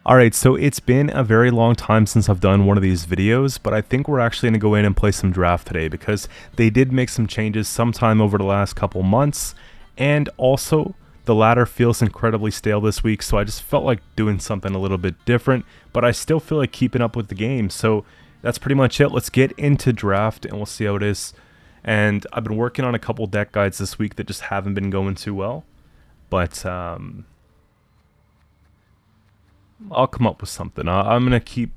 Alright, so it's been a very long time since I've done one of these videos, but I think we're actually going to go in and play some draft today because they did make some changes sometime over the last couple months, and also the ladder feels incredibly stale this week, so I just felt like doing something a little bit different, but I still feel like keeping up with the game, so that's pretty much it. Let's get into draft and we'll see how it is. And I've been working on a couple deck guides this week that just haven't been going too well, but I'll come up with something. I'm going to keep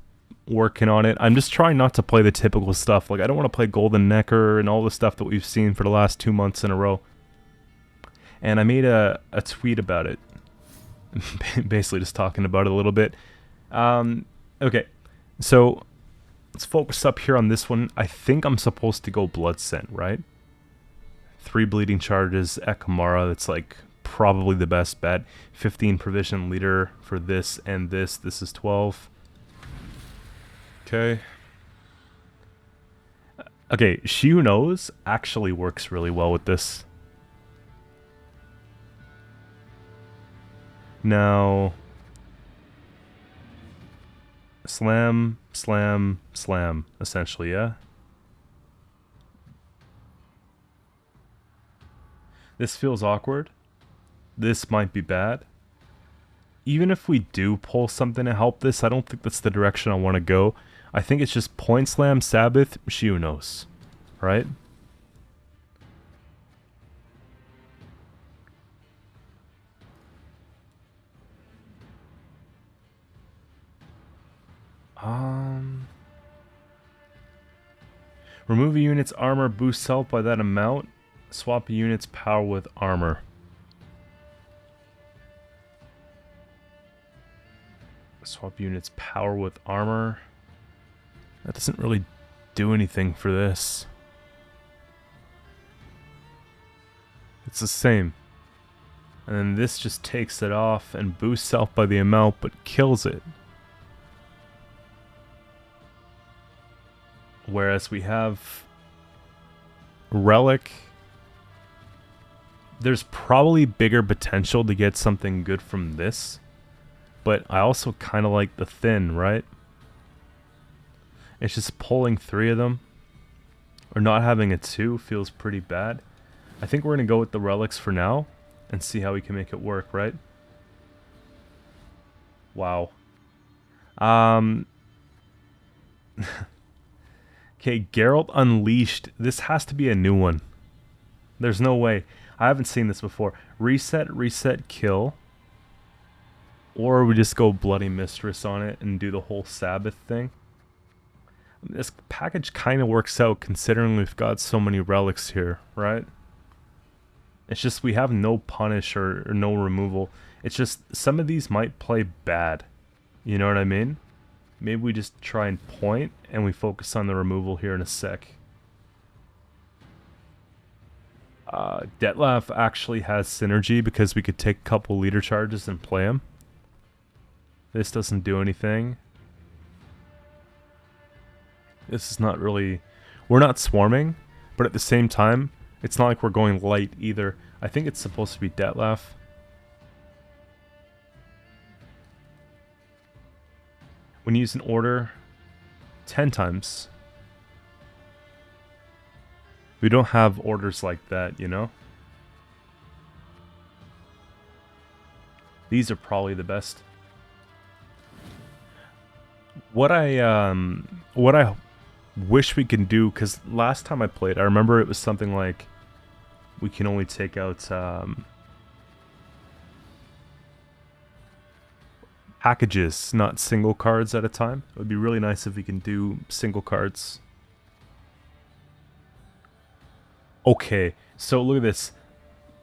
working on it. I'm just trying not to play the typical stuff. Like, I don't want to play Golden Necker and all the stuff that we've seen for the last 2 months in a row. And I made a tweet about it. Basically just talking about it a little bit. Okay, so let's focus up here on this one. I think I'm supposed to go Blood Scent, right? 3 bleeding charges, Ekamara, that's like probably the best bet. 15 provision leader for this and this. This is 12. Okay. Okay, She Who Knows actually works really well with this. Now, slam, slam, slam, essentially, yeah? This feels awkward. This might be bad. Even if we do pull something to help this, I don't think that's the direction I want to go. I think it's just point slam, Sabbath, She Who Knows, right? Remove a unit's armor, boost health by that amount. Swap a unit's power with armor. Swap unit's power with armor. That doesn't really do anything for this. It's the same. And then this just takes it off and boosts health by the amount, but kills it. Whereas we have Relic. There's probably bigger potential to get something good from this. But I also kind of like the Thin, right? It's just pulling 3 of them. Or not having a 2 feels pretty bad. I think we're going to go with the Relics for now. And see how we can make it work, right? Wow. Okay, Geralt Unleashed. This has to be a new one. There's no way. I haven't seen this before. Reset, reset, kill. Or we just go Bloody Mistress on it and do the whole Sabbath thing. This package kind of works out considering we've got so many relics here, right? It's just we have no punish or no removal. It's just some of these might play bad. You know what I mean? Maybe we just try and point and we focus on the removal here in a sec. Detlef actually has synergy because we could take a couple leader charges and play him. This doesn't do anything. This is not really... We're not swarming, but at the same time, it's not like we're going light either. I think it's supposed to be Detlef. When you use an order 10 times. We don't have orders like that, you know? These are probably the best. What I wish we can do, because last time I played, I remember it was something like we can only take out packages, not single cards at a time. It would be really nice if we can do single cards. Okay, so look at this.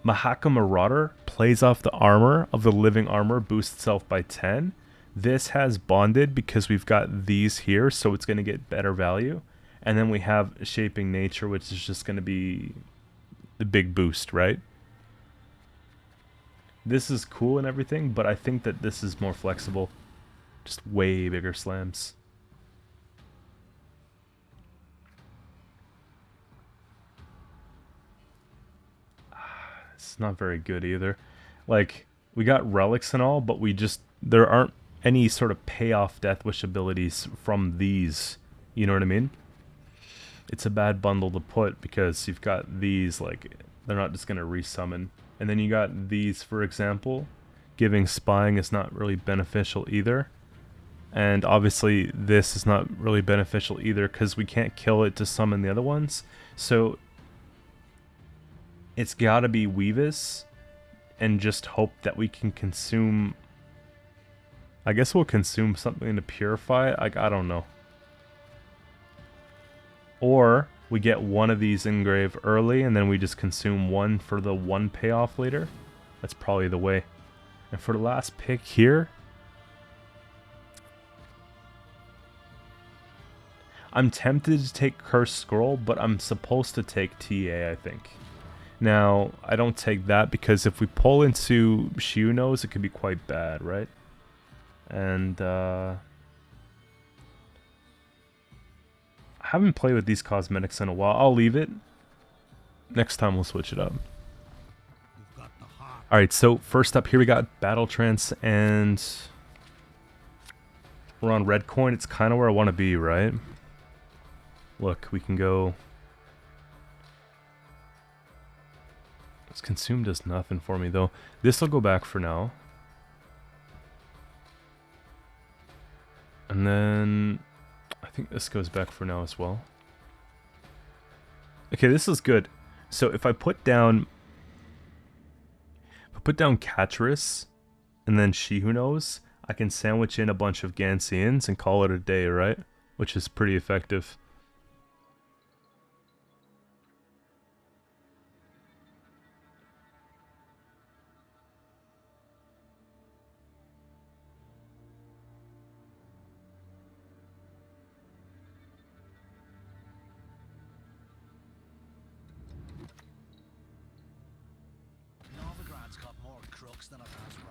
Mahaka Marauder plays off the armor of the living armor, boosts itself by 10. This has bonded because we've got these here, so it's going to get better value. And then we have Shaping Nature, which is just going to be the big boost, right? This is cool and everything, but I think that this is more flexible. Just way bigger slams. It's not very good either. Like, we got relics and all, but we just... There aren't any sort of payoff Death Wish abilities from these. You know what I mean? It's a bad bundle to put because you've got these, like, they're not just going to resummon. And then you got these, for example. Giving spying is not really beneficial either. And obviously this is not really beneficial either because we can't kill it to summon the other ones. So it's gotta be Weavis and just hope that we can consume... I guess we'll consume something to purify it. Like, I don't know. Or we get one of these engrave early and then we just consume one for the one payoff later. That's probably the way. And for the last pick here, I'm tempted to take Cursed Scroll, but I'm supposed to take TA, I think. Now, I don't take that because if we pull into Shiuno's, it could be quite bad, right? And, I haven't played with these cosmetics in a while. I'll leave it. Next time we'll switch it up. Alright, so first up here we got Battle Trance, and we're on red coin. It's kind of where I want to be, right? Look, we can go... This consume does nothing for me, though. This will go back for now. And then... I think this goes back for now as well. Okay, this is good. So if I put down... Catris, and then She Who Knows, I can sandwich in a bunch of Ganseans and call it a day, right? Which is pretty effective.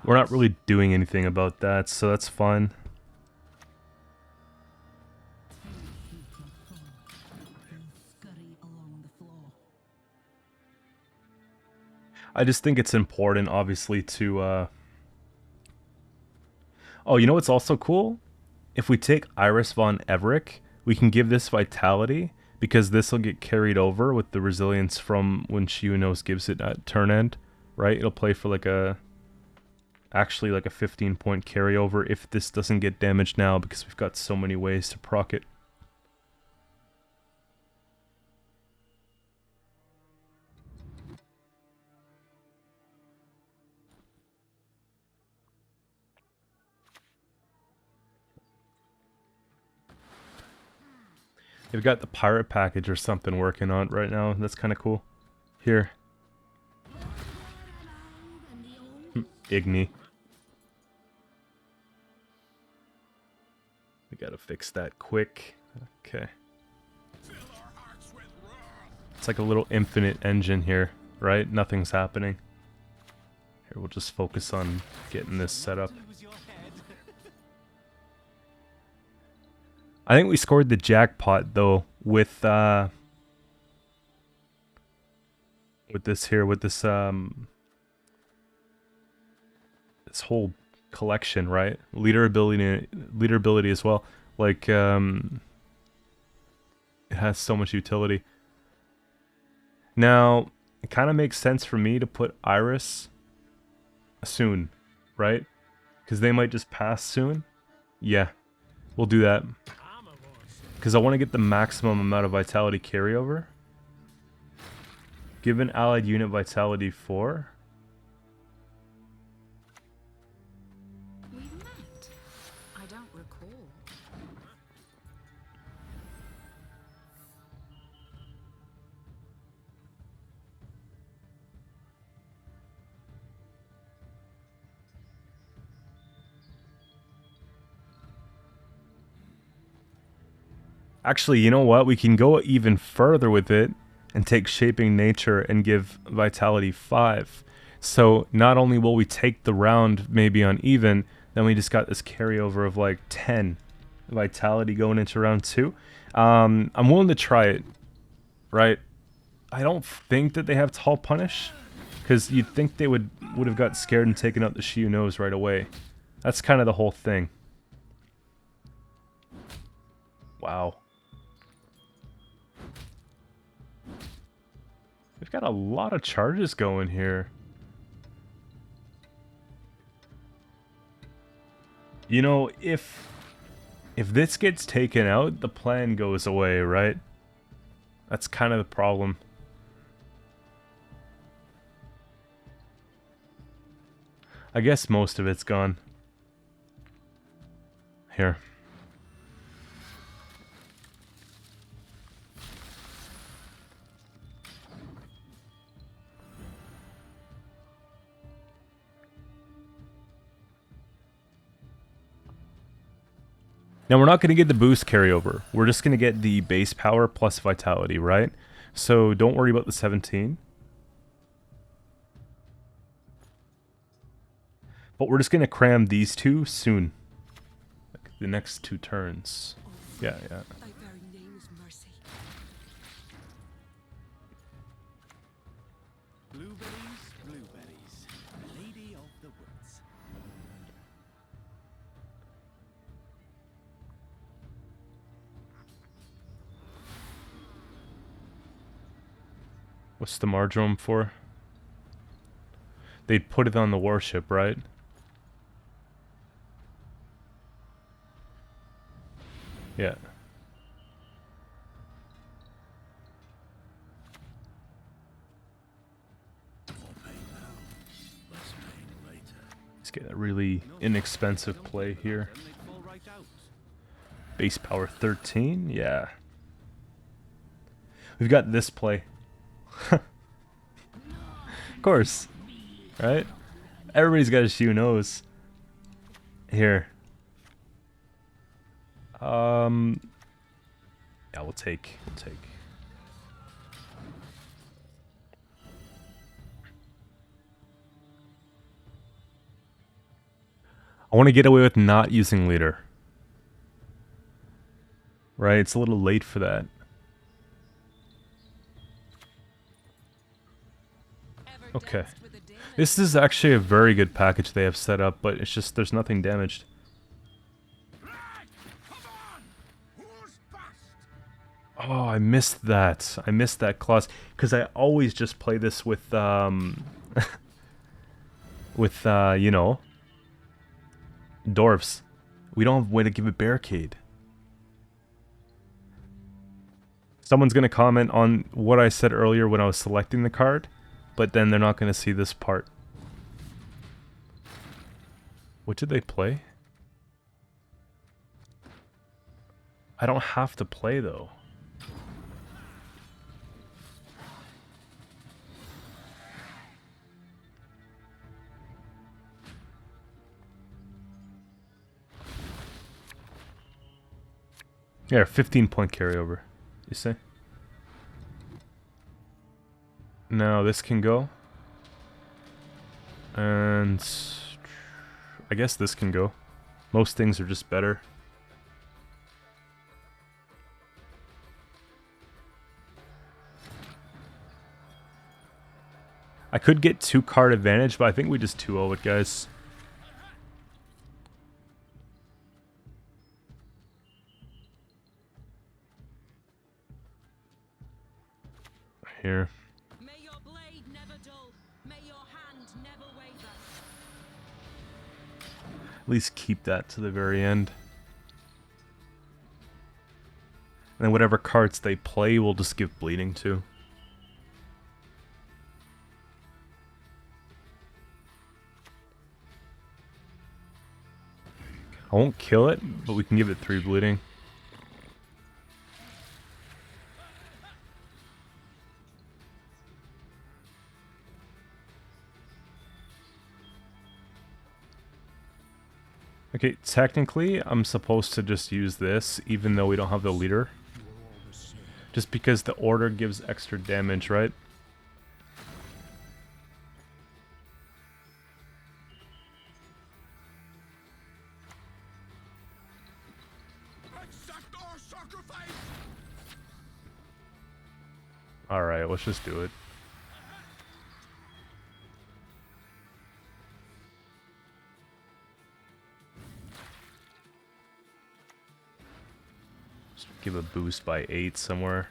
We're not really doing anything about that, so that's fine. I just think it's important, obviously, to... Oh, you know what's also cool? If we take Iris von Everick, we can give this Vitality, because this will get carried over with the Resilience from when She Who Knows gives it at turn end, right? It'll play for like a... Actually like a 15-point carryover if this doesn't get damaged now, because we've got so many ways to proc it. They've got the pirate package or something working on it right now. That's kind of cool. Here. Igni. We gotta fix that quick. Okay. It's like a little infinite engine here, right? Nothing's happening. Here, we'll just focus on getting this set up. I think we scored the jackpot though with this here, with this this whole collection, right? Leader ability as well. Like it has so much utility. Now, it kind of makes sense for me to put Iris soon, right? Because they might just pass soon. Yeah, we'll do that. Because I want to get the maximum amount of Vitality carryover. Give an allied unit Vitality 4. We met. I don't recall. Actually, you know what? We can go even further with it and take Shaping Nature and give Vitality 5. So not only will we take the round maybe on even, then we just got this carryover of like 10 Vitality going into round 2. I'm willing to try it, right? I don't think that they have Tall Punish, because you'd think they would have got scared and taken out the She Who Knows right away. That's kind of the whole thing. Wow. We've got a lot of charges going here. You know, if this gets taken out, the plan goes away, right? That's kind of the problem. I guess most of it's gone. Here. Now we're not going to get the boost carryover. We're just going to get the base power plus vitality, right? So don't worry about the 17. But we're just going to cram these two soon. Like the next 2 turns. Yeah. Thy very name is mercy. Blueberries, lady of the woods. What's the Marjoram for? They'd put it on the warship, right? Yeah. Let's get a really inexpensive play here. Then they'd fall right out. Base power 13, yeah. We've got this play. Of course. Right? Everybody's got a shoe nose. Here. Yeah, we'll take. I want to get away with not using leader. Right? It's a little late for that. Okay. This is actually a very good package they have set up, but it's just there's nothing damaged. Oh, I missed that. I missed that clause because I always just play this with with you know, dwarves. We don't have a way to give it barricade. Someone's gonna comment on what I said earlier when I was selecting the card, but then they're not gonna see this part. What did they play? I don't have to play though. Yeah, 15-point carryover. You see? Now this can go. And I guess this can go. Most things are just better. I could get 2 card advantage, but I think we just 2-0 it, guys. Here. May your blade never dull. May your hand never waver. At least keep that to the very end. And then whatever cards they play, we'll just give bleeding to. I won't kill it, but we can give it 3 bleeding. Okay, technically, I'm supposed to just use this, even though we don't have the leader. Just because the order gives extra damage, right? Alright, let's just do it. Just give a boost by 8 somewhere.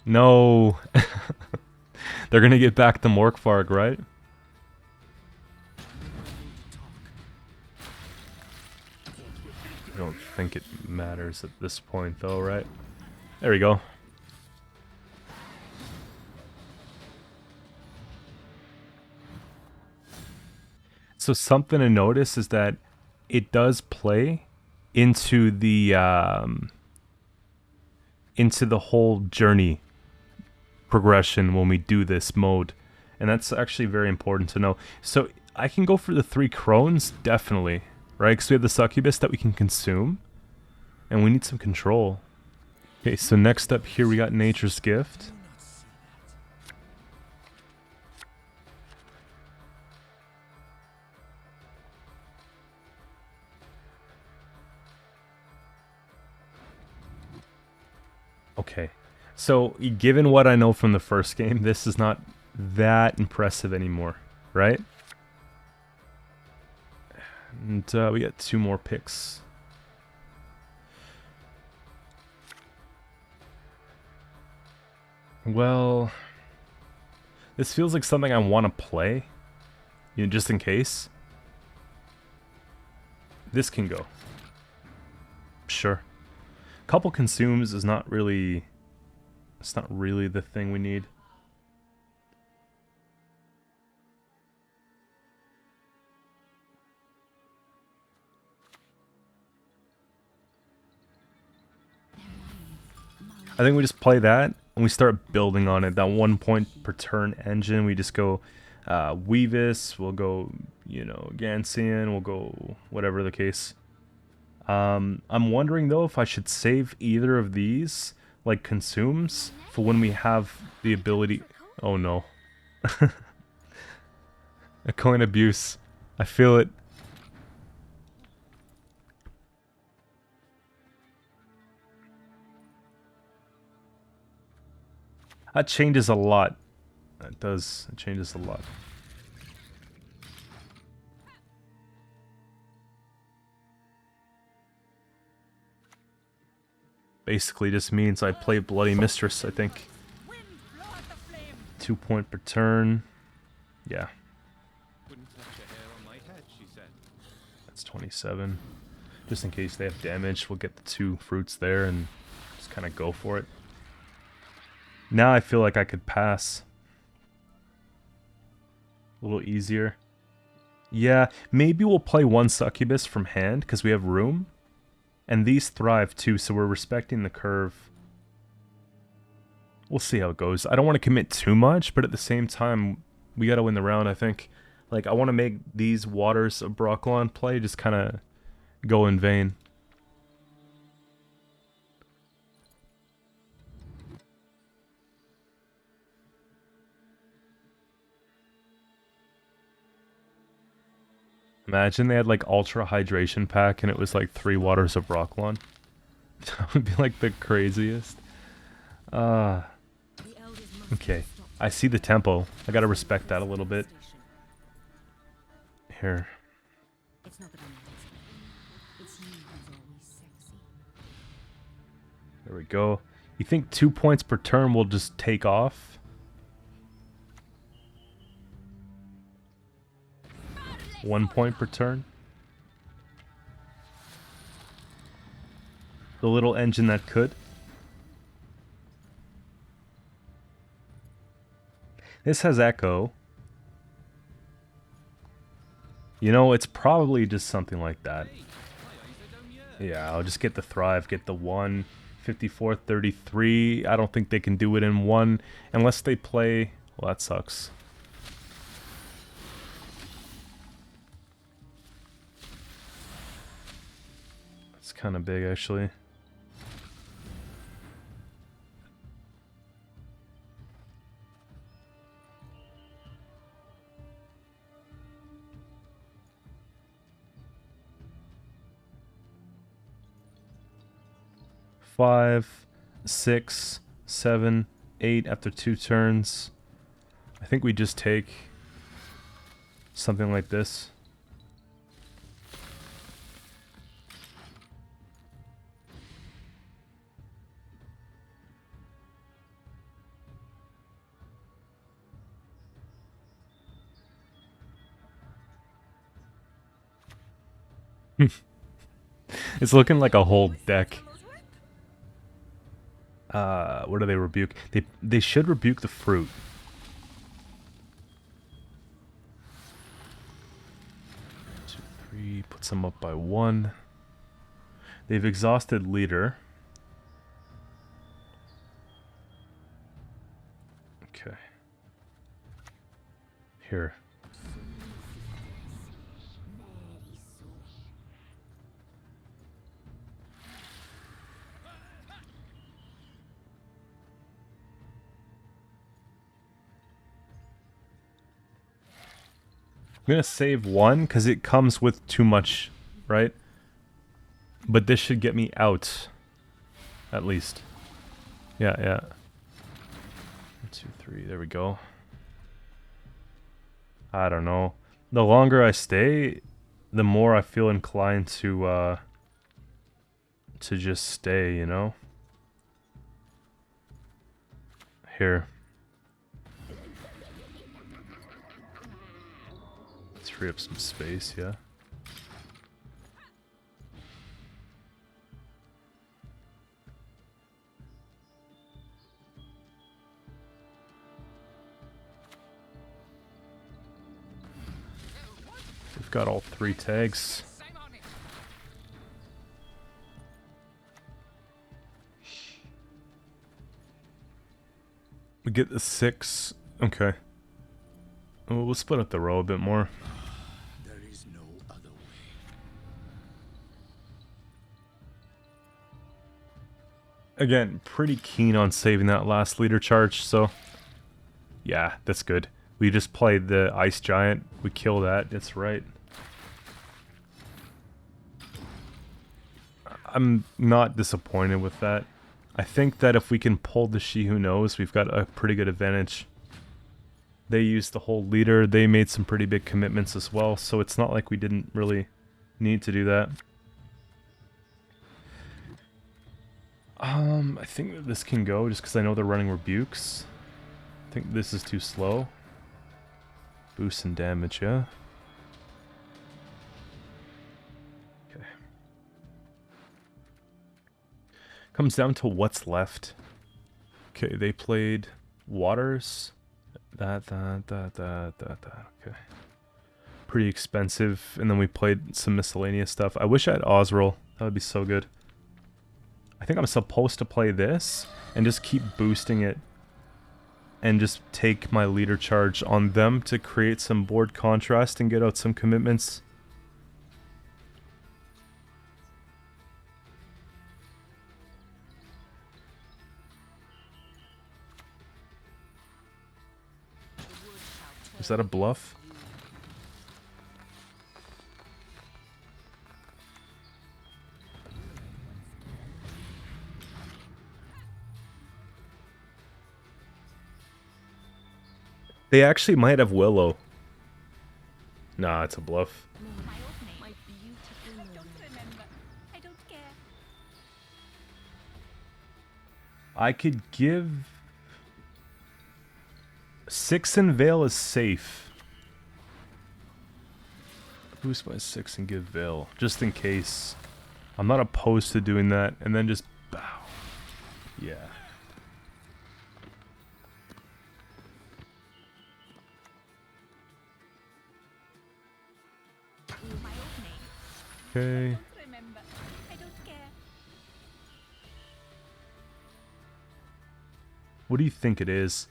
No! They're gonna get back the Morkvarg, right? I don't think it matters at this point though, right? There we go. So something to notice is that it does play into the whole journey progression when we do this mode, and that's actually very important to know. So I can go for the 3 crones, definitely, right? Because we have the succubus that we can consume, and we need some control. Okay, so next up here we got Nature's Gift. Okay, so given what I know from the first game, this is not that impressive anymore, right? And we got 2 more picks. Well, this feels like something I want to play, you know, just in case. This can go. Sure. Couple consumes is not really... It's not really the thing we need. I think we just play that and we start building on it. That 1 point per turn engine. We just go Weavis, we'll go, you know, Gansian, we'll go whatever the case. I'm wondering though if I should save either of these, like consumes, for when we have the ability. Oh no. A coin abuse. I feel it. That changes a lot. That does. It changes a lot. Basically just means I play Bloody Mistress, I think. 2 point per turn. Yeah. That's 27. Just in case they have damage, we'll get the 2 fruits there and just kind of go for it. Now I feel like I could pass. A little easier. Yeah, maybe we'll play 1 succubus from hand because we have room. And these thrive too, so we're respecting the curve. We'll see how it goes. I don't want to commit too much, but at the same time, we gotta win the round, I think. Like, I want to make these Waters of Brocklon play just kind of go in vain. Imagine they had like Ultra Hydration Pack and it was like 3 Waters of Brocklon. That would be like the craziest. Okay. I see the tempo. I gotta respect that a little bit. Here. There we go. You think 2 points per turn will just take off? One point per turn. The little engine that could. This has echo. You know, it's probably just something like that. Yeah, I'll just get the Thrive, get the 1, 54, 33. I don't think they can do it in 1 unless they play... Well, that sucks. It's kind of big, actually. Five, 6, 7, 8 after 2 turns. I think we just take something like this. It's looking like a whole deck. What do they rebuke? They should rebuke the fruit. Two, three, puts them up by 1. They've exhausted leader. Okay. Here. I'm gonna save 1 because it comes with too much, right? But this should get me out. At least. Yeah, yeah. 1, 2, 3, there we go. I don't know. The longer I stay, the more I feel inclined to just stay, you know? Here. Let's free up some space, yeah. We've got all 3 tags. We get the 6. Okay. We'll split up the row a bit more. There is no other way. Again, pretty keen on saving that last leader charge, so... Yeah, that's good. We just played the Ice Giant. We kill that, that's right. I'm not disappointed with that. I think that if we can pull the She Who Knows, we've got a pretty good advantage. They used the whole leader, they made some pretty big commitments as well, so it's not like we didn't really need to do that. I think that this can go just because I know they're running rebukes. I think this is too slow. Boost and damage, yeah. Okay. Comes down to what's left. Okay, they played Waters. That. Okay. Pretty expensive. And then we played some miscellaneous stuff. I wish I had Osril. That would be so good. I think I'm supposed to play this and just keep boosting it and just take my leader charge on them to create some board contrast and get out some commitments. Is that a bluff? They actually might have Willow. Nah, it's a bluff. My beautiful I don't remember. I don't care. I could give... 6 and Veil is safe. Boost by 6 and give Veil, just in case. I'm not opposed to doing that, and then just bow. Yeah. My old name. Okay. Don't remember. I don't care. What do you think it is?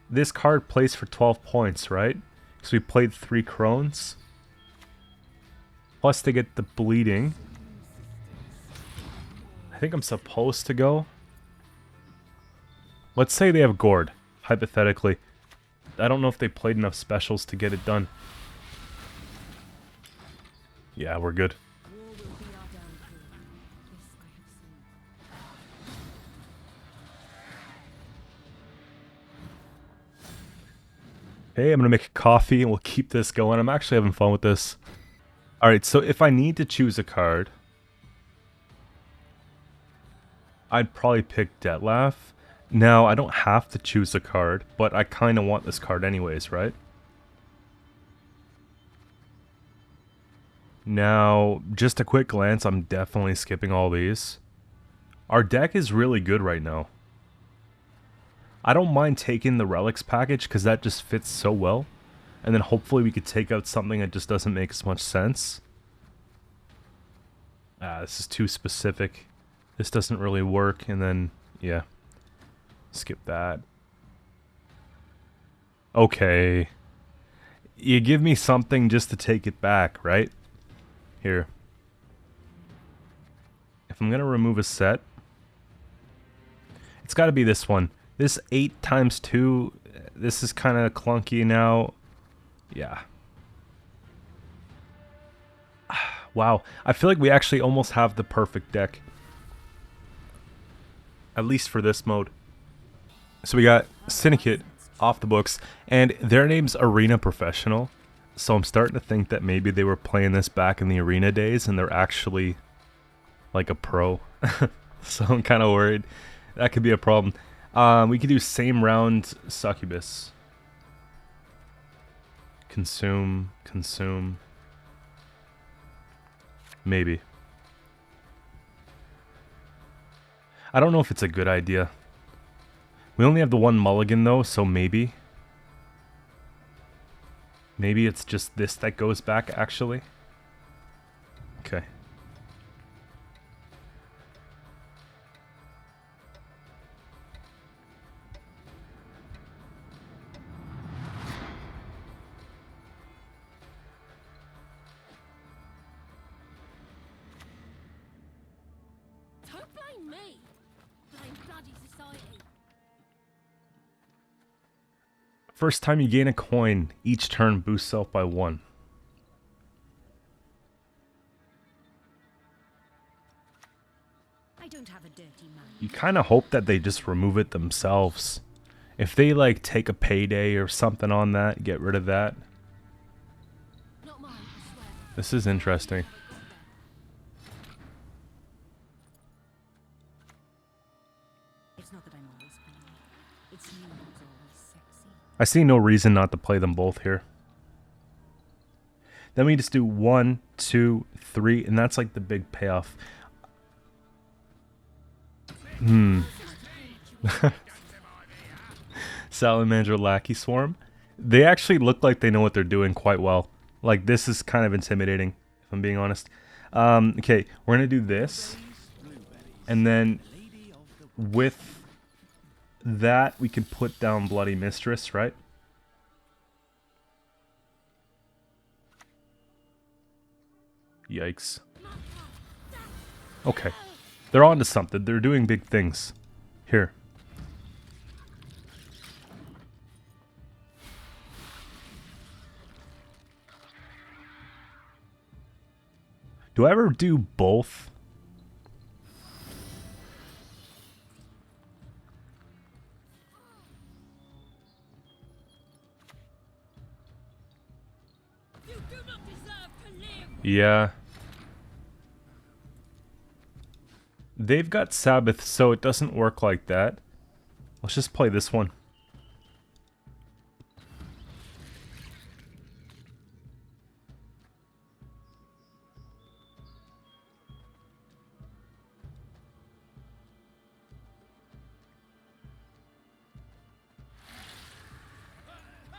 This card plays for 12 points, right? So we played 3 Crones. Plus they get the bleeding. I think I'm supposed to go. Let's say they have Gord, hypothetically. I don't know if they played enough specials to get it done. Yeah, we're good. War will be our downfall. This I have seen. Hey, I'm gonna make a coffee and we'll keep this going. I'm actually having fun with this. Alright, so if I need to choose a card, I'd probably pick Detlef. Now, I don't have to choose a card, but I kind of want this card anyways, right? Now, just a quick glance, I'm definitely skipping all these. Our deck is really good right now. I don't mind taking the relics package because that just fits so well. And then hopefully we could take out something that just doesn't make as much sense. This is too specific. This doesn't really work. And then, yeah. Skip that. Okay. You give me something just to take it back, right? Here. If I'm going to remove a set, it's got to be this one. This 8 times 2, this is kind of clunky now. Yeah. Wow. I feel like we actually almost have the perfect deck. At least for this mode. So we got Syndicate off the books, and their name's Arena Professional. So I'm starting to think that maybe they were playing this back in the Arena days and they're actually like a pro. So I'm kind of worried. That could be a problem. We could do same round Succubus. Consume. Maybe. I don't know if it's a good idea. We only have the one mulligan though, so maybe. Maybe it's just this that goes back actually. Okay. Don't blame me. Blame bloody society. First time you gain a coin, each turn boosts self by 1. I don't have a dirty mind. You kind of hope that they just remove it themselves. If they like take a payday or something on that, get rid of that. Not mine, I swear. This is interesting. It's not that I'm always funny. It's you who's always sexy. I see no reason not to play them both here. Then we just do 1, 2, 3, and that's like the big payoff. Salamander Lackey Swarm. They actually look like they know what they're doing quite well. Like, this is kind of intimidating, if I'm being honest. Okay, we're going to do this. And then with that, we can put down Bloody Mistress, right? Yikes. Okay. They're on to something. They're doing big things. Here. Do I ever do both? You do not deserve to live. Yeah. They've got Sabbath, so it doesn't work like that. Let's just play this one.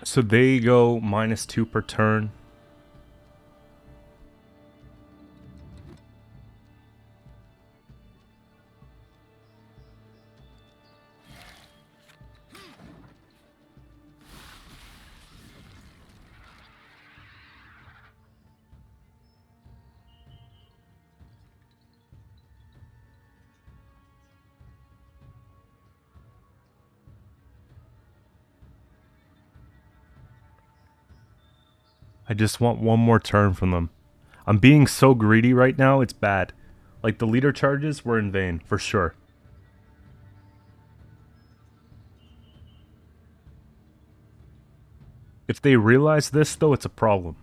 So they go -2 per turn. I just want one more turn from them. I'm being so greedy right now, it's bad. Like, the leader charges were in vain, for sure. If they realize this, though, it's a problem.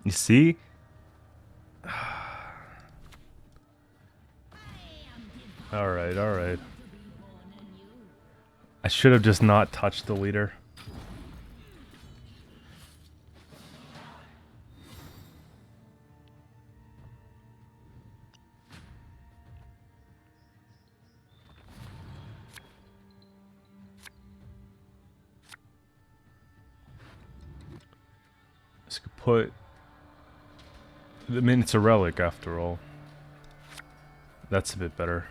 You see? Alright, alright. I should have just not touched the leader. put... I mean, it's a relic after all. That's a bit better.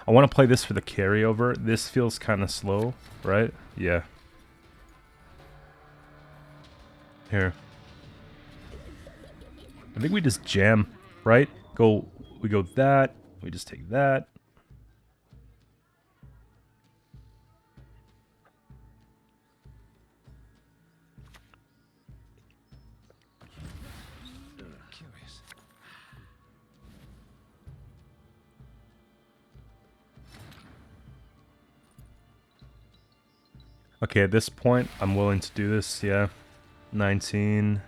I want to play this for the carryover. This feels kind of slow, right? Yeah. Here. I think we just jam, right? We go that. We just take that. Curious. Okay, at this point, I'm willing to do this, yeah. 19.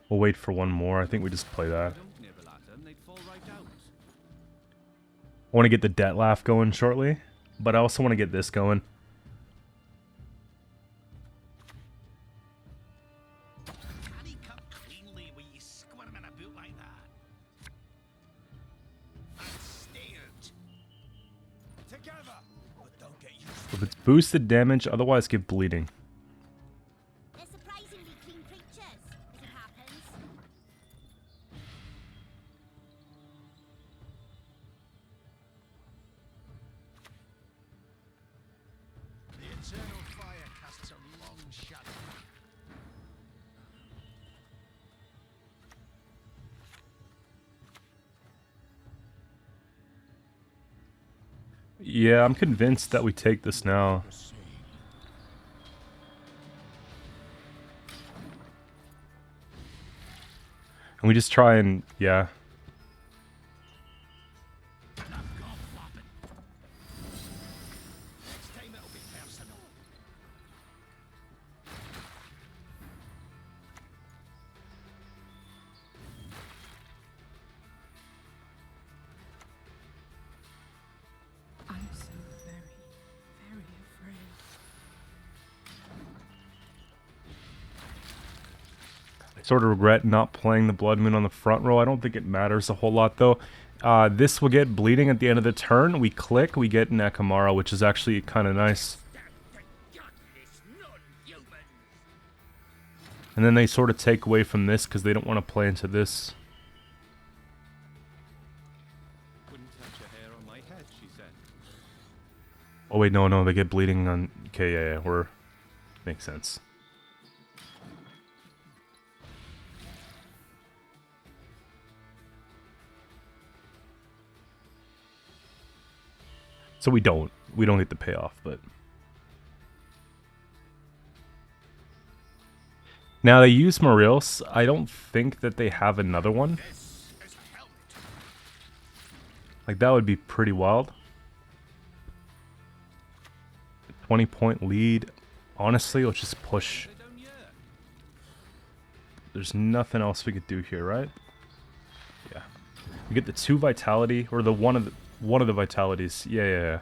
We'll wait for one more. I think we just play that. Don't nibble at them, they'd fall right out. I want to get the debt laugh going shortly, but I also want to get this going. Can he come cleanly when you squirming about like that? And steered. Together, but don't get used If it's boosted damage, otherwise give bleeding. They're surprisingly clean creatures, as it happens. The eternal fire casts a long shadow. Yeah, I'm convinced that we take this now. And we just try and, yeah. And I've gone flopping. Next time it'll be personal. I'm so very, very afraid. I sort of regret not playing the Blood Moon on the front row. I don't think it matters a whole lot, though. This will get bleeding at the end of the turn. We click, we get Nakamara, which is actually kind of nice. And then they sort of take away from this because they don't want to play into this. Wouldn't touch a hair on my head, she said. Oh wait, no, they get bleeding on... Okay, yeah, we're... Makes sense. So we don't get the payoff, but... Now they use Morils. I don't think that they have another one. This is helmet. Like, that would be pretty wild. 20-point lead. Honestly, let's just push. They don't yet. There's nothing else we could do here, right? Yeah. We get the 2 vitality, or the one of the vitalities. Yeah.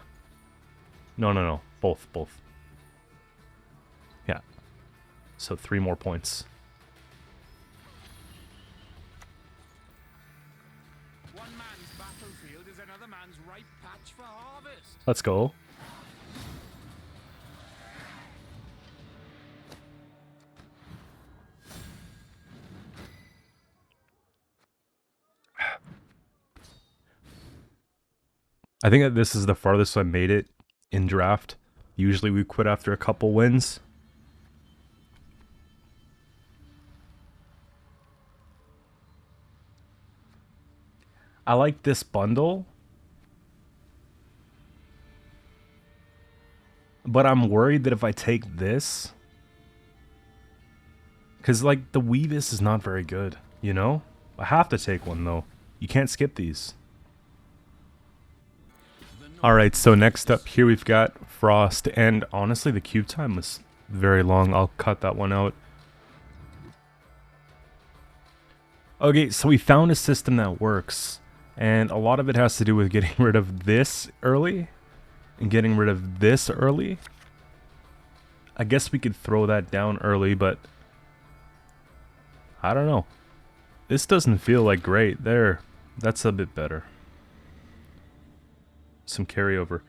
No. Both. Yeah. So 3 more points. One man's battlefield is another man's ripe patch for harvest. Let's go. I think that this is the farthest I made it in draft. Usually we quit after a couple wins. I like this bundle. But I'm worried that if I take this... Because, like, the Weavis is not very good, you know? I have to take one, though. You can't skip these. Alright, so next up here we've got Frost, and honestly the queue time was very long. I'll cut that one out. Okay, so we found a system that works, and a lot of it has to do with getting rid of this early, and getting rid of this early. I guess we could throw that down early, but I don't know. This doesn't feel like great. There, that's a bit better. some carryover.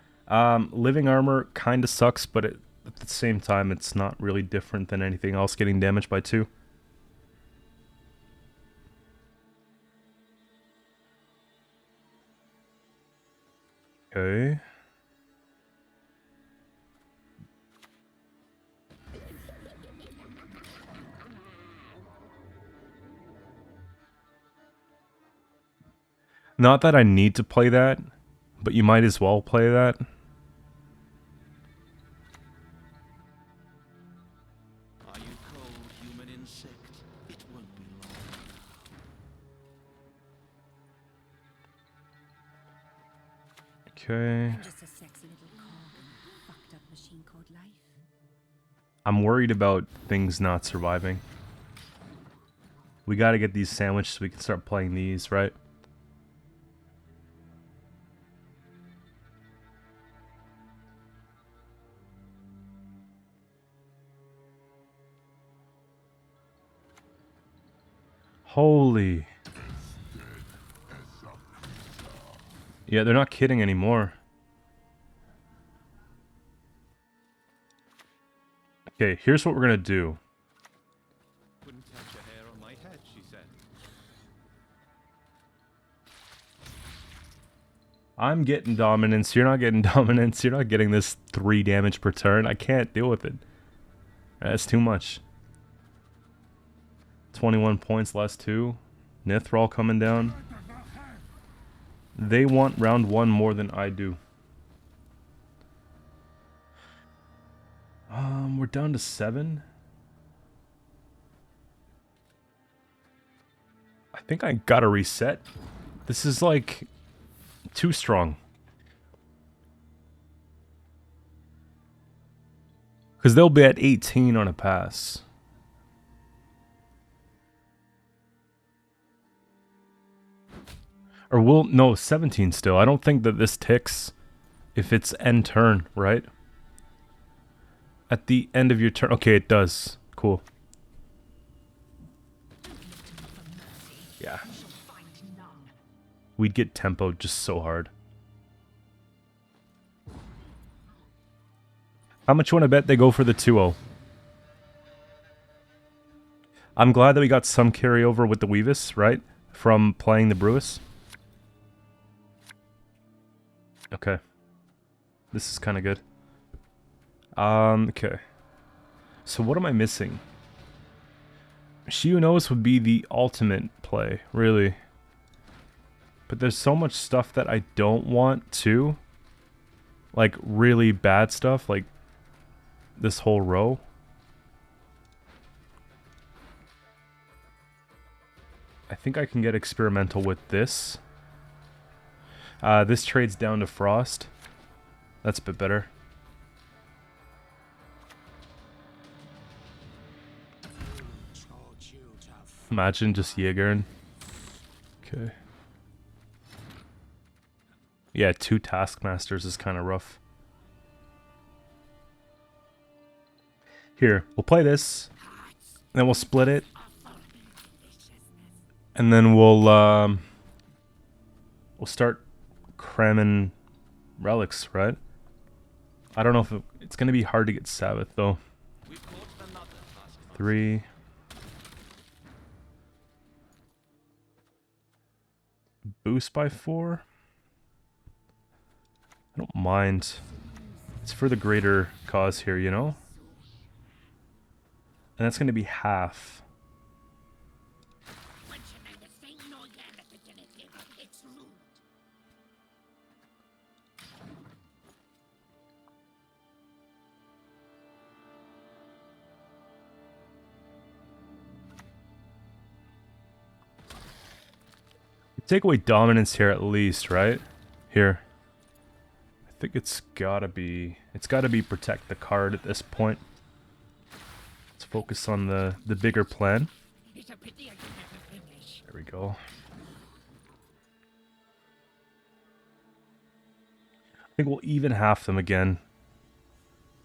Living armor kind of sucks, but at the same time, it's not really different than anything else getting damaged by 2. Okay. Not that I need to play that, but you might as well play that. Are you cold, human insect? It won't be long. Okay. I'm just a sexy little cog in a fucked up machine called life. I'm worried about things not surviving. We gotta get these sandwiched so we can start playing these, right? Holy. Yeah, they're not kidding anymore. Okay, here's what we're gonna do. Couldn't touch a hair on my head, she said. I'm getting dominance, you're not getting dominance, you're not getting this 3 damage per turn. I can't deal with it. That's too much. 21 points less 2. Nithrall coming down. They want round 1 more than I do. We're down to 7. I think I gotta reset. This is like too strong. Because they'll be at 18 on a pass. Or will no 17 still. I don't think that this ticks if it's end turn, right? At the end of your turn. Okay, it does. Cool. Yeah. We'd get tempo just so hard. How much you want to bet they go for the 2-0? I'm glad that we got some carryover with the Weavis, right? From playing the Brewis. Okay. This is kind of good. Okay. So what am I missing? She Who Knows would be the ultimate play, really. But there's so much stuff that I don't want to. Like, really bad stuff, like this whole row. I think I can get experimental with this. This trades down to Frost. That's a bit better. Imagine just Jägern. Okay. Yeah, 2 Taskmasters is kind of rough. Here, we'll play this. Then we'll split it. And then we'll start cramming relics, right? I don't know if it's going to be hard to get Sabbath, though. 3. Boost by 4? I don't mind. It's for the greater cause here, you know? And that's going to be half. Take away dominance here at least, right? Here. I think it's gotta be protect the card at this point. Let's focus on the bigger plan. There we go. I think we'll even half them again.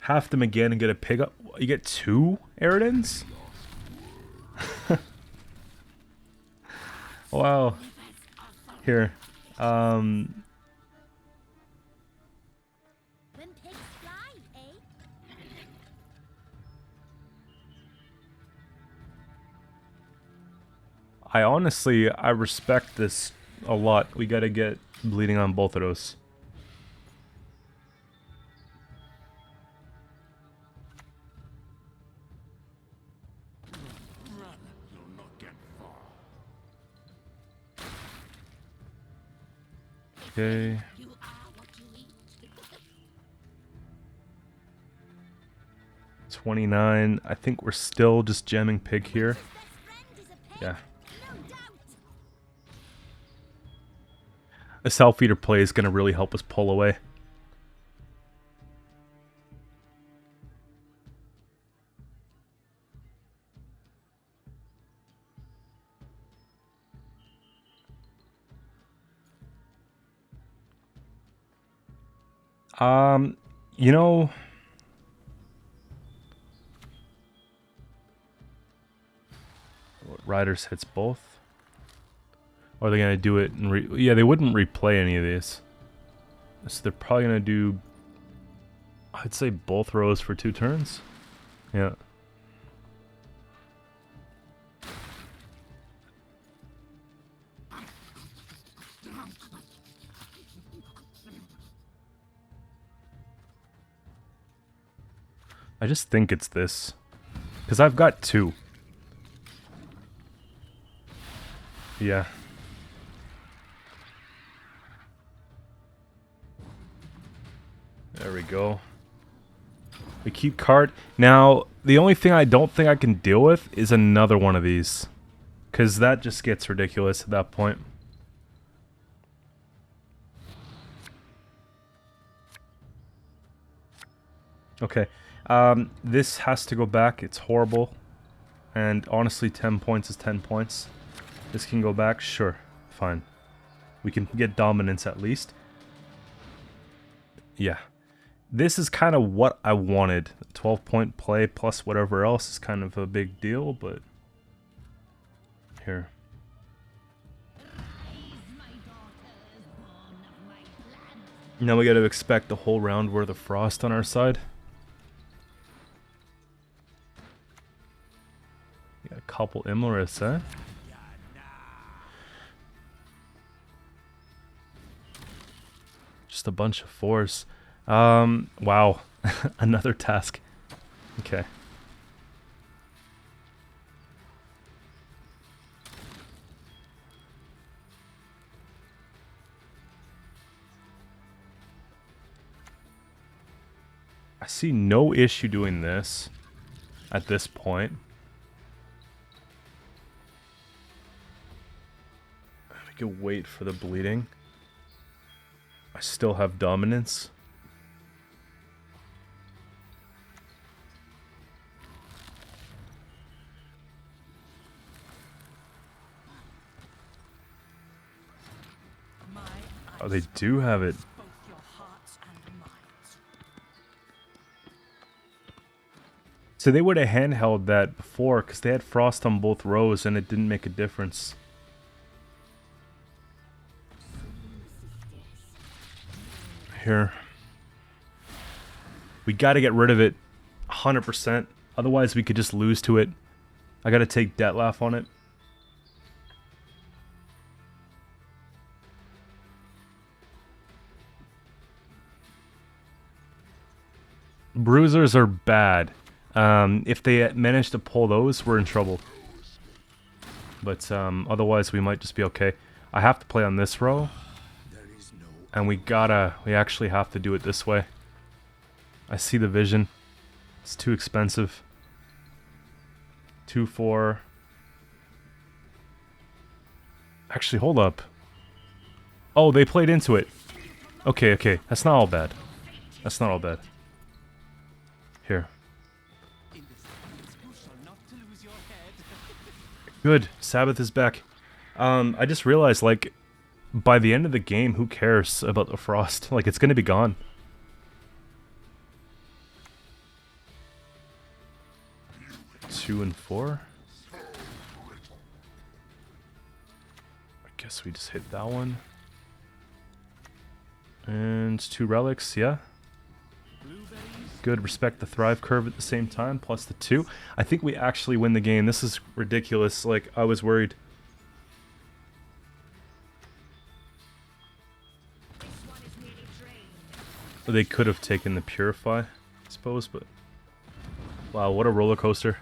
Half them again and get a pig up. You get 2 Eridans? Wow. Here. I honestly, I respect this a lot. We gotta get bleeding on both of those. Run, you'll not get far. Okay. You are what you eat. 29. I think we're still just jamming pig here. Best friend is a pig. Yeah. No doubt. A self-feeder play is going to really help us pull away. You know, Riders hits both. Or are they gonna do it and yeah, they wouldn't replay any of these. So they're probably gonna do, I'd say, both rows for 2 turns. Yeah. I just think it's this. Because I've got 2. Yeah. There we go. We keep card. Now, the only thing I don't think I can deal with is another one of these. Because that just gets ridiculous at that point. Okay. This has to go back. It's horrible. And honestly, 10 points is 10 points. This can go back. Sure. Fine. We can get dominance at least. Yeah. This is kind of what I wanted. 12-point play plus whatever else is kind of a big deal, but... Here. Now we gotta expect the whole round worth of frost on our side. We got a couple Imleriths, eh? Just a bunch of 4s. Wow. Another task. Okay. I see no issue doing this at this point. We can wait for the bleeding. I still have dominance. Oh, they do have it. Both your hearts and minds. So they would have handheld that before because they had frost on both rows and it didn't make a difference. Here. We got to get rid of it 100%. Otherwise we could just lose to it. I got to take Detlef on it. Bruisers are bad. If they manage to pull those, we're in trouble. But otherwise, we might just be okay. I have to play on this row. And we actually have to do it this way. I see the vision. It's too expensive. 2-4. Actually, hold up. Oh, they played into it. Okay, okay. That's not all bad. That's not all bad. Here. Good. Sabbath is back. I just realized, like, by the end of the game, who cares about the frost? Like, it's gonna be gone. Two and 4. I guess we just hit that one. And 2 relics, yeah. Good, respect the thrive curve at the same time, plus the 2. I think we actually win the game. This is ridiculous. Like, I was worried. They could have taken the Purify, I suppose, but... Wow, what a roller coaster.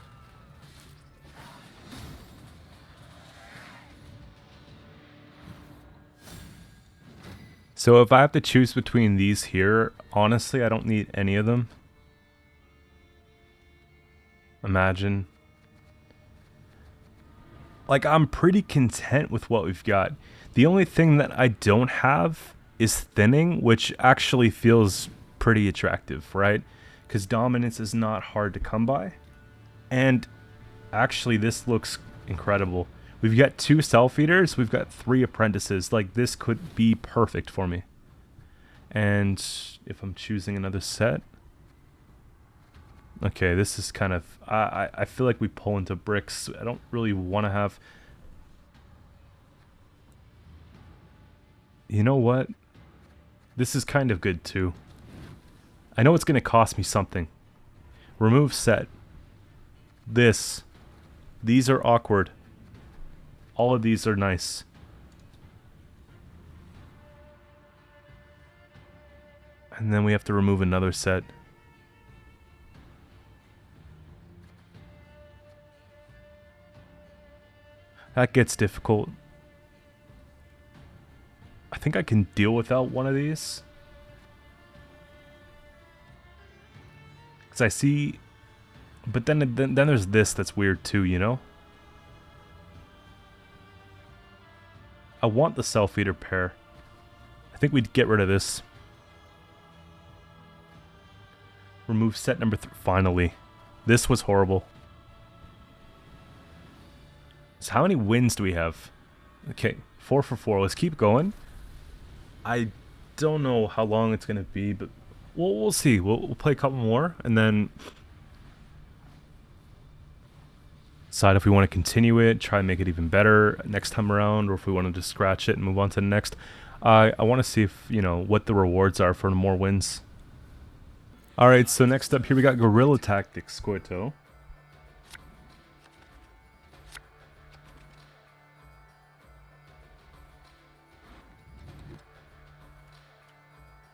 So if I have to choose between these here, honestly, I don't need any of them. Imagine. Like, I'm pretty content with what we've got. The only thing that I don't have is thinning, which actually feels pretty attractive, right? Because dominance is not hard to come by. And actually, this looks incredible. We've got 2 self-eaters, we've got 3 apprentices. Like, this could be perfect for me. And if I'm choosing another set... Okay, this is kind of... I feel like we pull into bricks. I don't really want to have... You know what? This is kind of good too. I know it's going to cost me something. Remove set. This. These are awkward. All of these are nice. And then we have to remove another set. That gets difficult. I think I can deal without one of these. Because I see... But then there's this that's weird too, you know? I want the self-eater pair. I think we'd get rid of this. Remove set number 3. Finally. This was horrible. So how many wins do we have? Okay, 4 for 4. Let's keep going. I don't know how long it's going to be, but we'll see. We'll play a couple more, and then decide if we want to continue it, try and make it even better next time around, or if we want to just scratch it and move on to the next. I want to see if, you know, what the rewards are for more wins. Alright, so next up here we got Guerrilla Tactics, Qcento.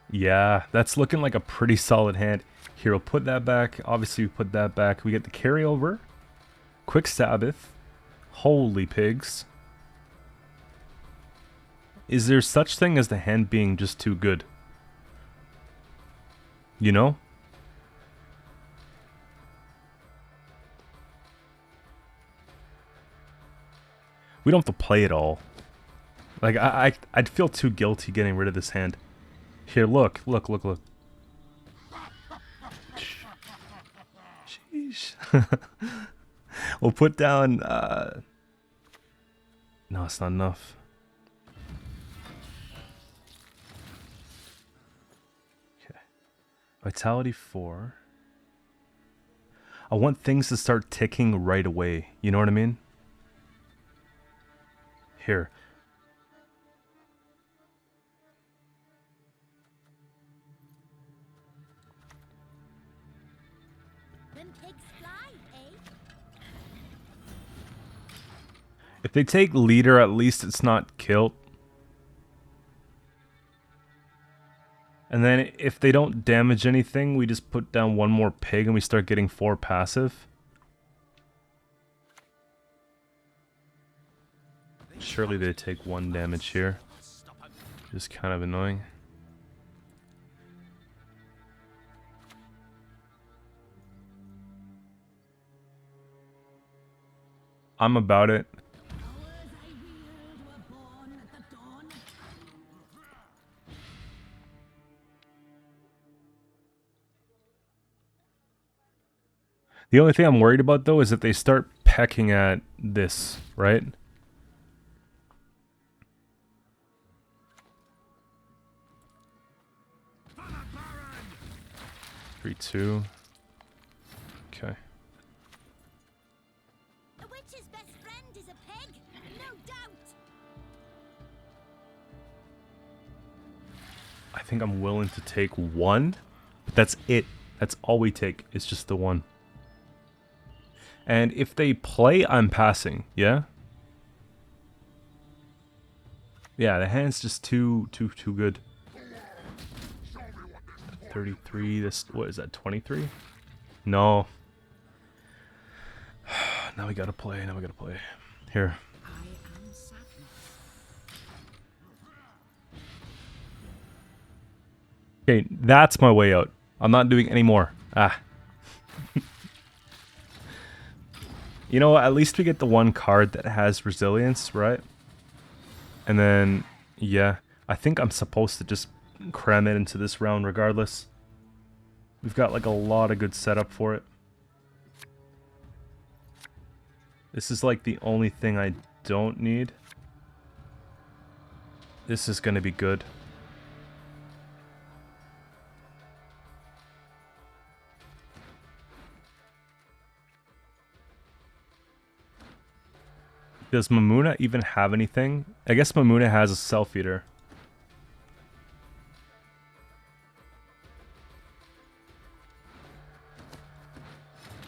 Yeah, that's looking like a pretty solid hand. Here, we'll put that back. Obviously, we put that back. We get the carryover. Quick Sabbath. Holy pigs. Is there such thing as the hand being just too good? You know? We don't have to play it all. Like, I'd feel too guilty getting rid of this hand. Here, look. Sheesh. We'll put down, no, it's not enough. Okay. Vitality 4. I want things to start ticking right away. You know what I mean? Here. If they take leader, at least it's not killed. And then if they don't damage anything, we just put down one more pig and we start getting 4 passive. Surely they take 1 damage here. Just kind of annoying. I'm about it. The only thing I'm worried about, though, is that they start pecking at this, right? Three, 2. Okay. A witch's best friend is a pig, no doubt. I think I'm willing to take 1, but that's it. That's all we take. It's just the 1. And if they play, I'm passing, yeah? Yeah, the hand's just too good. 33. This, what is that, 23? No. Now we gotta play. Now we gotta play. Here. I am sadness. Okay, that's my way out. I'm not doing any more. Ah. You know what? At least we get the one card that has resilience, right? And then, yeah. I think I'm supposed to just cram it into this round regardless. We've got like a lot of good setup for it. This is like the only thing I don't need. This is gonna be good. Does Mamuna even have anything? I guess Mamuna has a self-eater.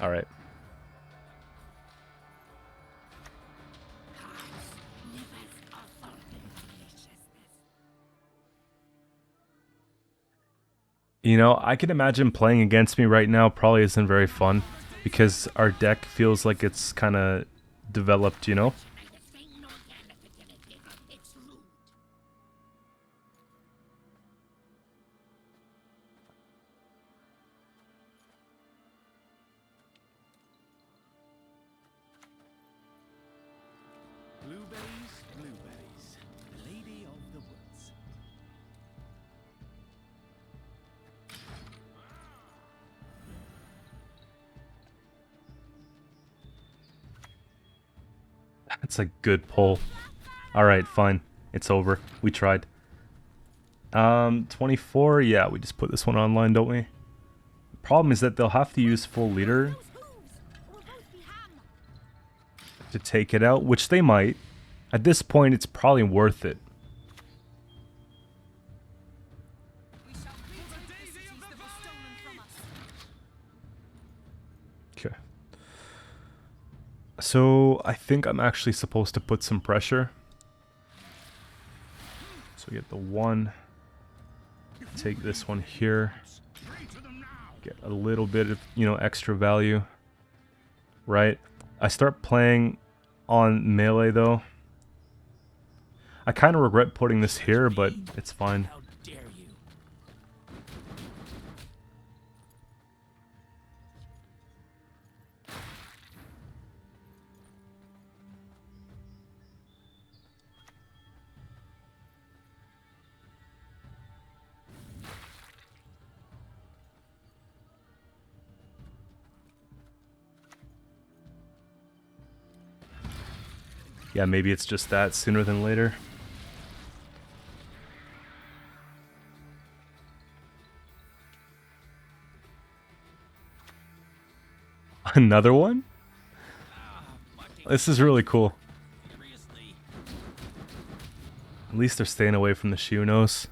Alright. You know, I can imagine playing against me right now probably isn't very fun because our deck feels like it's kind of developed, you know? Blueberries, blueberries. Lady of the woods. That's a good pull. Alright, fine. It's over. We tried. 24, yeah, we just put this one online, don't we? The problem is that they'll have to use full leader to take it out, which they might. At this point, it's probably worth it. We shall retake the cities that were stolen from us. Okay. So, I think I'm actually supposed to put some pressure. So we get the 1. Take this one here. Get a little bit of, you know, extra value. Right? I start playing on melee though. I kind of regret putting this here, but it's fine. How dare you? Yeah, maybe it's just that sooner than later. Another one? This is really cool. Seriously. At least they're staying away from the Shionos.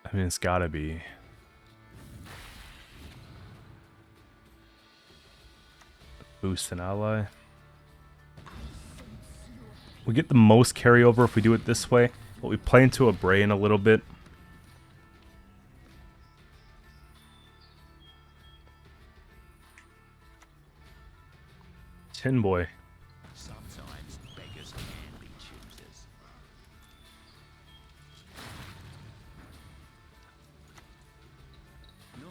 I mean, it's gotta be. Boost an ally. We get the most carryover if we do it this way, but we play into a brain a little bit. Tin boy. Sometimes beggars can be choosers. No,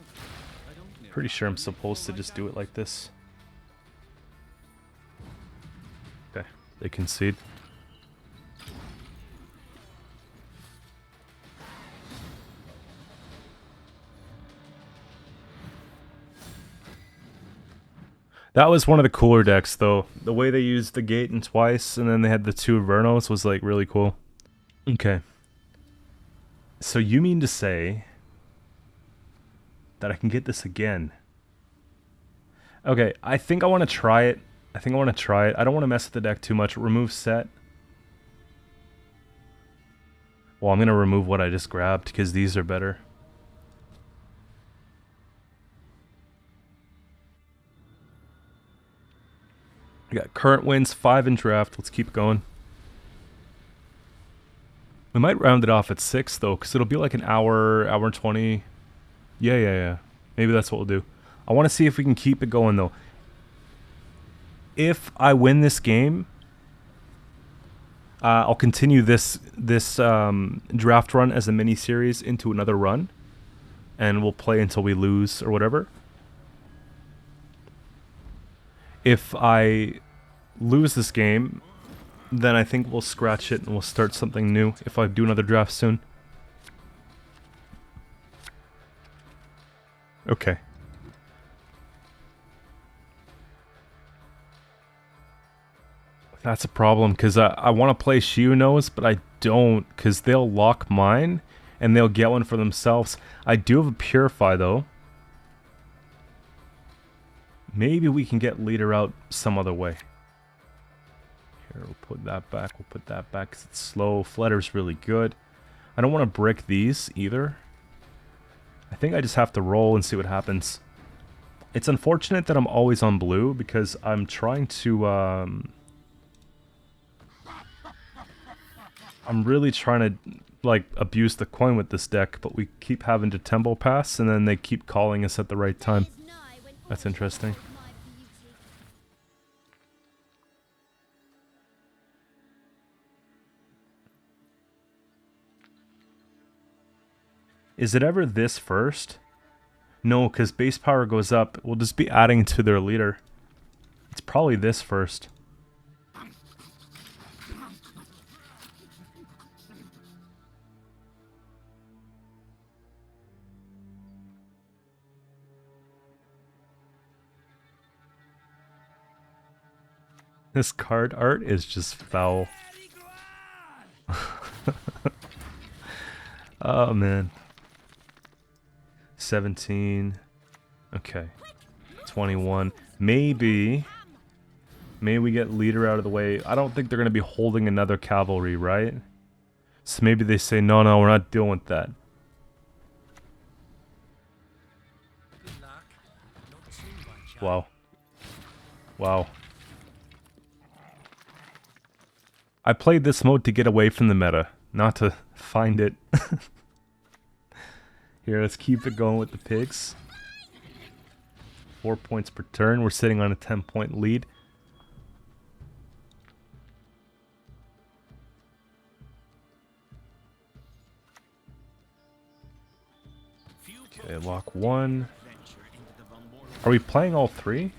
I don't know. Pretty sure I'm supposed to just do it like this. Okay, they concede. That was one of the cooler decks, though. The way they used the Gaten twice, and then they had the 2 Vernos was, like, really cool. Okay. So you mean to say that I can get this again? Okay, I think I want to try it. I don't want to mess with the deck too much. Remove set. Well, I'm going to remove what I just grabbed, because these are better. We got current wins, 5 in draft. Let's keep going. We might round it off at 6 though, because it'll be like an hour, hour and 20. Yeah. Maybe that's what we'll do. I want to see if we can keep it going though. If I win this game, I'll continue this draft run as a mini series into another run, and we'll play until we lose or whatever. If I lose this game, then I think we'll scratch it and we'll start something new if I do another draft soon. Okay. That's a problem, because I want to play Shiuno's, but I don't, because they'll lock mine, and they'll get one for themselves. I do have a Purify, though. Maybe we can get Leader out some other way. Here, we'll put that back. We'll put that back, because it's slow. Flutter's really good. I don't want to brick these, either. I think I just have to roll and see what happens. It's unfortunate that I'm always on blue, because I'm trying to, I'm really trying to, like, abuse the coin with this deck, but we keep having to tempo pass, and then they keep calling us at the right time. That's interesting. Is it ever this first? No, because base power goes up. We'll just be adding to their leader. It's probably this first. This card art is just foul. Oh man. 17. Okay. 21. Maybe we get leader out of the way. I don't think they're going to be holding another cavalry, right? So maybe they say, no, we're not dealing with that. Wow. Wow. I played this mode to get away from the meta, not to find it. Here, let's keep it going with the pigs. 4 points per turn. We're sitting on a 10-point lead. Okay, lock 1. Are we playing all 3?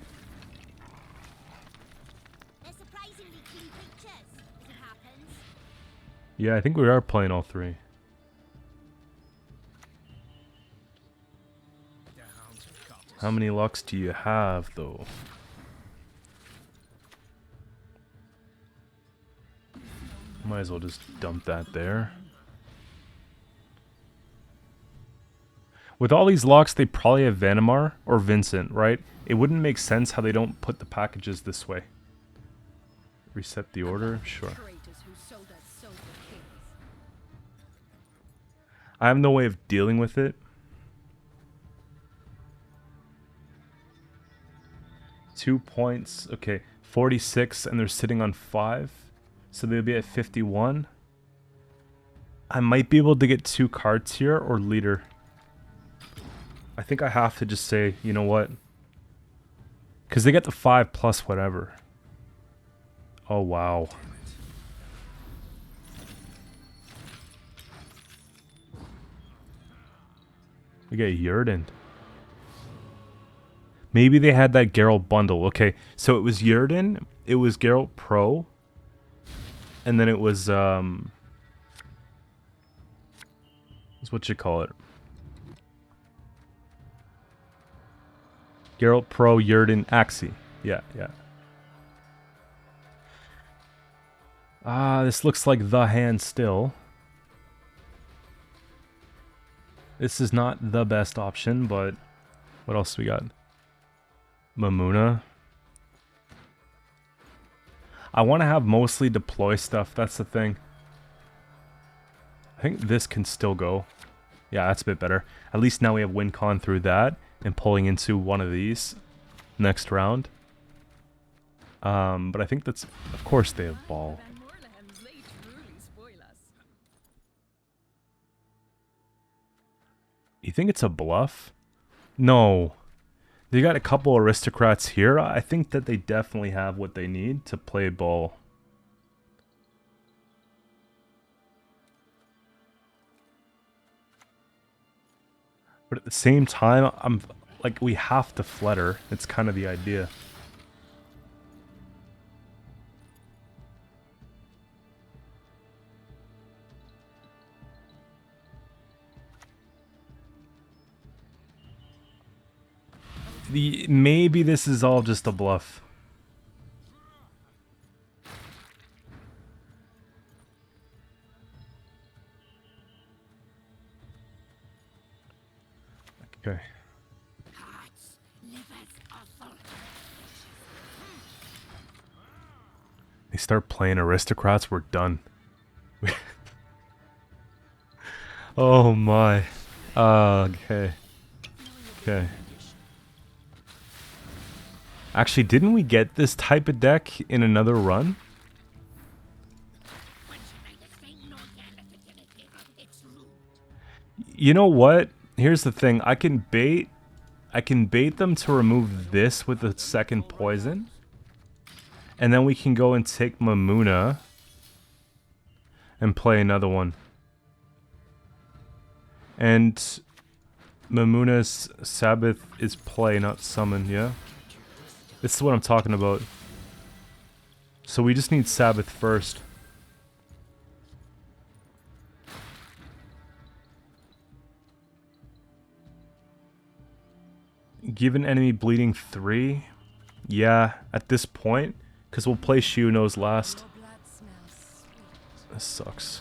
Yeah, I think we are playing all 3. How many locks do you have, though? Might as well just dump that there. With all these locks, they probably have Vanamar or Vincent, right? It wouldn't make sense how they don't put the packages this way. Reset the order? Sure. I have no way of dealing with it. 2 points. Okay, 46, and they're sitting on 5. So they'll be at 51. I might be able to get 2 cards here or leader. I think I have to just say, you know what? Because they get the 5 plus whatever. Oh, wow. We get Yurden. Maybe they had that Geralt bundle. Okay, so it was Yurden, it was Geralt Pro, and then it was, what you call it? Geralt Pro, Yurden, Axie. Yeah. This looks like the hand still. This is not the best option, but what else we got? Mamuna. I want to have mostly deploy stuff, that's the thing. I think this can still go. Yeah, that's a bit better. At least now we have win con through that and pulling into one of these next round. But I think that's... Of course they have ball. You think it's a bluff? No. They got a couple aristocrats here. I think that they definitely have what they need to play ball. But at the same time, I'm like, we have to flutter. It's kind of the idea. Maybe this is all just a bluff. Okay. They start playing aristocrats, we're done. Oh my. Okay. Okay. Actually, didn't we get this type of deck in another run? You know what? Here's the thing. I can bait them to remove this with the second poison. And then we can go and take Mamuna and play another one. And Mamuna's Sabbath is play, not summon, yeah? This is what I'm talking about. So we just need Sabbath first. Give an enemy bleeding 3? Yeah, at this point. Because we'll play Shiono's last. This sucks.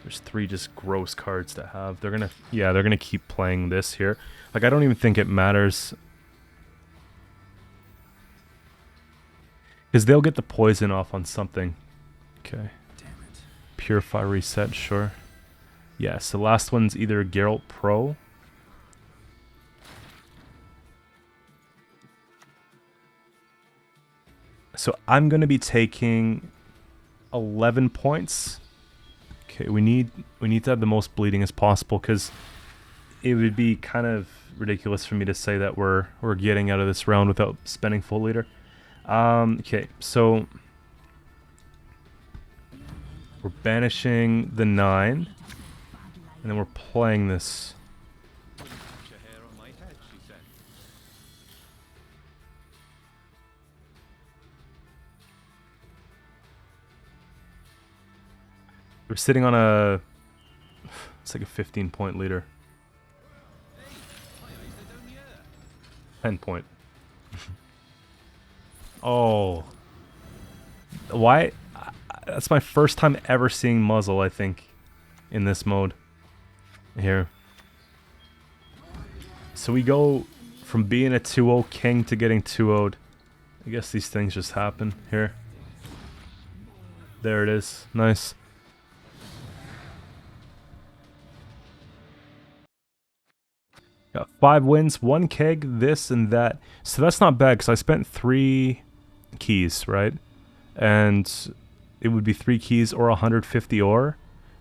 There's 3 just gross cards to have. They're gonna keep playing this here. Like, I don't even think it matters. Because they'll get the poison off on something. Okay. Damn it. Purify reset, sure. Yeah, so last one's either Geralt Pro. So I'm going to be taking 11 points. Okay, we need to have the most bleeding as possible, because it would be kind of ridiculous for me to say that we're getting out of this round without spending full leader. Okay, so we're banishing the 9, and then we're playing this. We're sitting on a... It's like a 15-point leader. 10-point. Oh. Why? That's my first time ever seeing muzzle, I think, in this mode. Here. So we go from being a 2-0 king to getting 2-0'd. I guess these things just happen here. There it is. Nice. Got 5 wins, 1 keg, this and that. So that's not bad, because I spent 3 keys, right? And it would be 3 keys or 150 ore.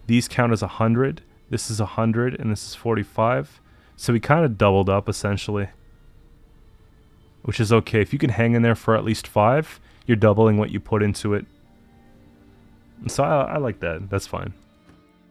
These count as 100. This is 100, and this is 45. So we kind of doubled up, essentially. Which is okay. If you can hang in there for at least 5, you're doubling what you put into it. So I like that. That's fine.